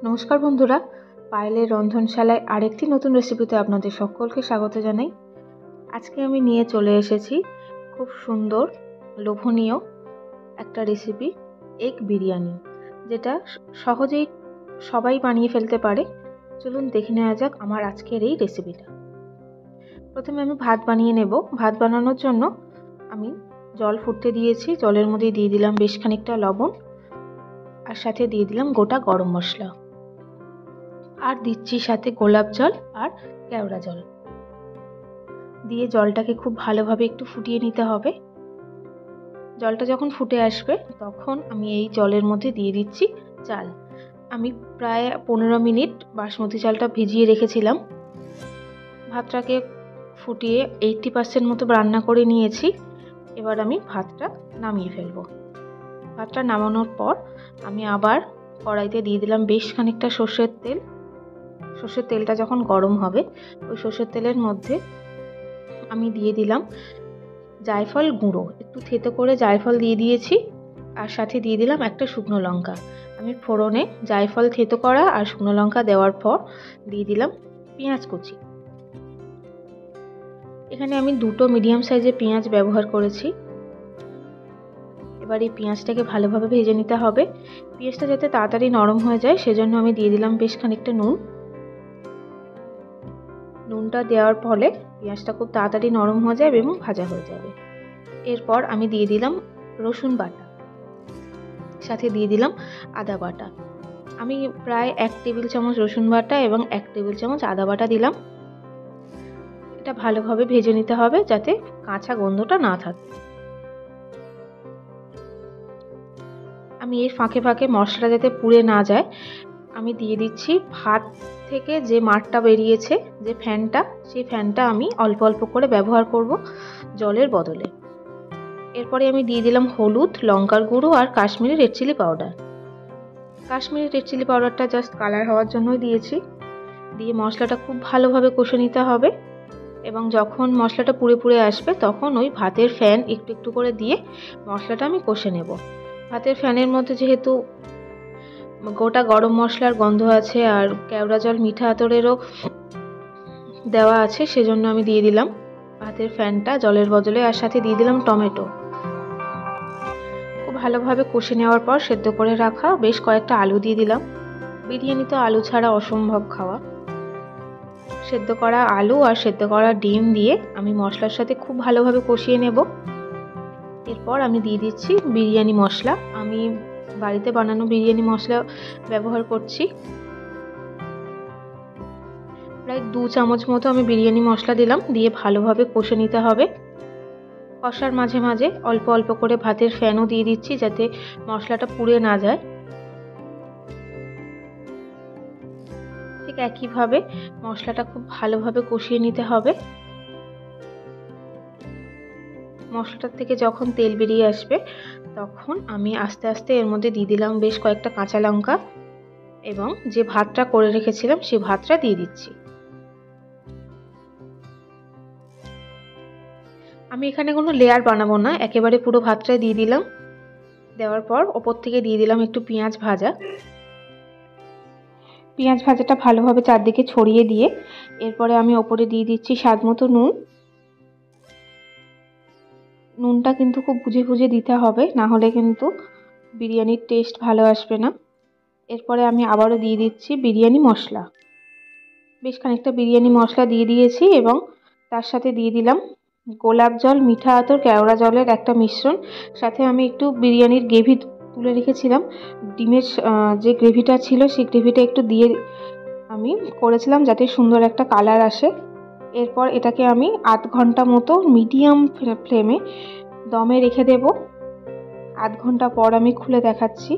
নমস্কার বন্ধুরা, পায়েলের রন্ধনশালায় আরেকটি নতুন রেসিপিতে আপনাদের সকলকে স্বাগত জানাই। আজকে আমি নিয়ে চলে এসেছি খুব সুন্দর লোভনীয় একটা রেসিপি, এগ বিরিয়ানি, যেটা সহজেই সবাই বানিয়ে ফেলতে পারে। চলুন দেখে নেওয়া যাক আমার আজকের এই রেসিপিটা। প্রথমে আমি ভাত বানিয়ে নেব। ভাত বানানোর জন্য আমি জল ফুটতে দিয়েছি। জলের মধ্যে দিয়ে দিলাম বেশ খানিকটা লবণ, আর সাথে দিয়ে দিলাম গোটা গরম মশলা, আর দিচ্ছি সাথে গোলাপ জল আর কেওড়া জল দিয়ে জলটাকে খুব ভালোভাবে একটু ফুটিয়ে নিতে হবে। জলটা যখন ফুটে আসবে তখন আমি এই জলের মধ্যে দিয়ে দিচ্ছি চাল। আমি প্রায় 15 মিনিট বাসমতি চালটা ভিজিয়ে রেখেছিলাম। ভাতটাকে ফুটিয়ে 80% মতো রান্না করে নিয়েছি। এবার আমি ভাতটা নামিয়ে ফেলবো। ভাতটা নামানোর পর আমি আবার কড়াইতে দিয়ে দিলাম বেশ খানিকটা সর্ষের তেল। সর্ষের তেলটা যখন গরম হবে, ওই সর্ষের তেলের মধ্যে আমি দিয়ে দিলাম জায়ফল গুঁড়ো, একটু থেতো করে জায়ফল দিয়ে দিয়েছি, আর সাথে দিয়ে দিলাম একটা শুকনো লঙ্কা। আমি ফোড়নে জায়ফল থেতো করা আর শুকনো লঙ্কা দেওয়ার পর দিয়ে দিলাম পেঁয়াজ কুচি। এখানে আমি 2টো মিডিয়াম সাইজের পেঁয়াজ ব্যবহার করেছি। এবার এই পেঁয়াজটাকে ভালোভাবে ভেজে নিতে হবে। পেঁয়াজটা যাতে তাড়াতাড়ি নরম হয়ে যায় সেজন্য আমি দিয়ে দিলাম বেশ খানিকটা নুন। নুনটা দেওয়ার ফলে পেঁয়াজটা খুব তাড়াতাড়ি নরম হয়ে যাবে এবং ভাজা হয়ে যাবে। এরপর আমি দিয়ে দিলাম রসুন বাটা, সাথে দিয়ে দিলাম আদা বাটা। আমি প্রায় 1 টেবিল চামচ রসুন বাটা এবং 1 টেবিল চামচ আদা বাটা দিলাম। এটা ভালোভাবে ভেজে নিতে হবে যাতে কাঁচা গন্ধটা না থাকে। আমি এর ফাঁকে ফাঁকে মশলা যাতে পুড়ে না যায়, আমি দিয়ে দিচ্ছি ভাত থেকে যে মাড়টা বেরিয়েছে, যে ফ্যানটা, সেই ফ্যানটা আমি অল্প অল্প করে ব্যবহার করব জলের বদলে। এরপরে আমি দিয়ে দিলাম হলুদ, লঙ্কার গুঁড়ো আর Kashmiri red chilli powder. Kashmiri red chilli পাউডারটা জাস্ট কালার হওয়ার জন্যই দিয়েছি। দিয়ে মশলাটা খুব ভালোভাবে কষে নিতে হবে, এবং যখন মশলাটা পুড়ে পুড়ে আসবে তখন ওই ভাতের ফ্যান একটু একটু করে দিয়ে মশলাটা আমি কষে নেব। ভাতের ফ্যানের মধ্যে যেহেতু গোটা গরম মশলার গন্ধ আছে আর কেওড়া জল মিঠা আতরেরও দেওয়া আছে, সেজন্য আমি দিয়ে দিলাম ভাতের ফ্যানটা জলের বদলে, আর সাথে দিয়ে দিলাম টমেটো। খুব ভালোভাবে কষে নেওয়ার পর সেদ্ধ করে রাখা বেশ কয়েকটা আলু দিয়ে দিলাম। বিরিয়ানি তো আলু ছাড়া অসম্ভব খাওয়া। সেদ্ধ করা আলু আর সেদ্ধ করা ডিম দিয়ে আমি মশলার সাথে খুব ভালোভাবে কষিয়ে নেব। এরপর আমি দিয়ে দিচ্ছি বিরিয়ানি মশলা। আমি বাড়িতে বানানো বিরিয়ানি মশলা ব্যবহার করছি। প্রায় 2 চামচ মতো আমি বিরিয়ানি মশলা দিলাম, দিয়ে ভালোভাবে কষে নিতে হবে। কষার মাঝে মাঝে অল্প অল্প করে ভাতের ফ্যানও দিয়ে দিচ্ছি যাতে মশলাটা পুড়ে না যায়। ঠিক একইভাবে মশলাটা খুব ভালোভাবে কষিয়ে নিতে হবে। মশলাটার থেকে যখন তেল বেরিয়ে আসবে তখন আমি আস্তে আস্তে এর মধ্যে দিয়ে দিলাম বেশ কয়েকটা কাঁচা লঙ্কা, এবং যে ভাতটা করে রেখেছিলাম সেই ভাতটা দিয়ে দিচ্ছি। আমি এখানে কোনো লেয়ার বানাবো না, একেবারে পুরো ভাতটাই দিয়ে দিলাম। দেওয়ার পর ওপর থেকে দিয়ে দিলাম একটু পেঁয়াজ ভাজা। পেঁয়াজ ভাজাটা ভালোভাবে চারদিকে ছড়িয়ে দিয়ে এরপরে আমি ওপরে দিয়ে দিচ্ছি স্বাদ মতো নুন। নুনটা কিন্তু খুব বুঝে বুঝে দিতে হবে, না হলে কিন্তু বিরিয়ানির টেস্ট ভালো আসবে না। এরপরে আমি আবারও দিয়ে দিচ্ছি বিরিয়ানি মশলা। বেশ খানিকটা বিরিয়ানি মশলা দিয়ে দিয়েছি, এবং তার সাথে দিয়ে দিলাম গোলাপ জল, মিঠা আতর, কেওড়া জলের একটা মিশ্রণ। সাথে আমি একটু বিরিয়ানির গ্রেভি তুলে রেখেছিলাম, ডিমের যে গ্রেভিটা ছিল সেই গ্রেভিটা একটু দিয়ে আমি করেছিলাম যাতে সুন্দর একটা কালার আসে। এরপর এটাকে আমি 8 ঘন্টা মতো মিডিয়াম ফ্লেমে দমে রেখে দেব। 8 ঘন্টা পর আমি খুলে দেখাচ্ছি।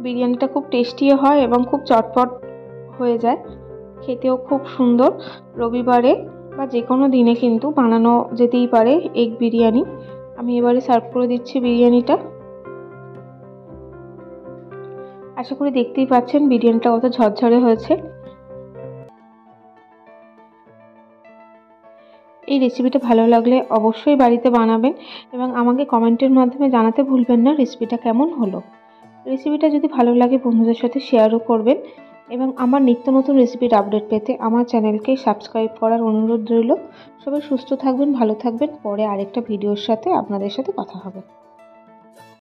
বিরিয়ানিটা খুব টেস্টিও হয় এবং খুব চটপট হয়ে যায়, খেতেও খুব সুন্দর। রবিবারে বা যে কোনো দিনে কিন্তু বানানো যেতেই পারে এগ বিরিয়ানি। আমি এবারে সার্ভ করে দিচ্ছি বিরিয়ানিটা। আশা করি দেখতেই পাচ্ছেন বিরিয়ানিটা কত ঝরঝরে হয়েছে। এই রেসিপিটা ভালো লাগলে অবশ্যই বাড়িতে বানাবেন এবং আমাকে কমেন্টের মাধ্যমে জানাতে ভুলবেন না রেসিপিটা কেমন হলো। রেসিপিটা যদি ভালো লাগে বন্ধুদের সাথে শেয়ারও করবেন এবং আমার নিত্য নতুন রেসিপির আপডেট পেতে আমার চ্যানেলকে সাবস্ক্রাইব করার অনুরোধ রইল। সবাই সুস্থ থাকবেন, ভালো থাকবেন। পরে আরেকটা ভিডিওর সাথে আপনাদের সাথে কথা হবে।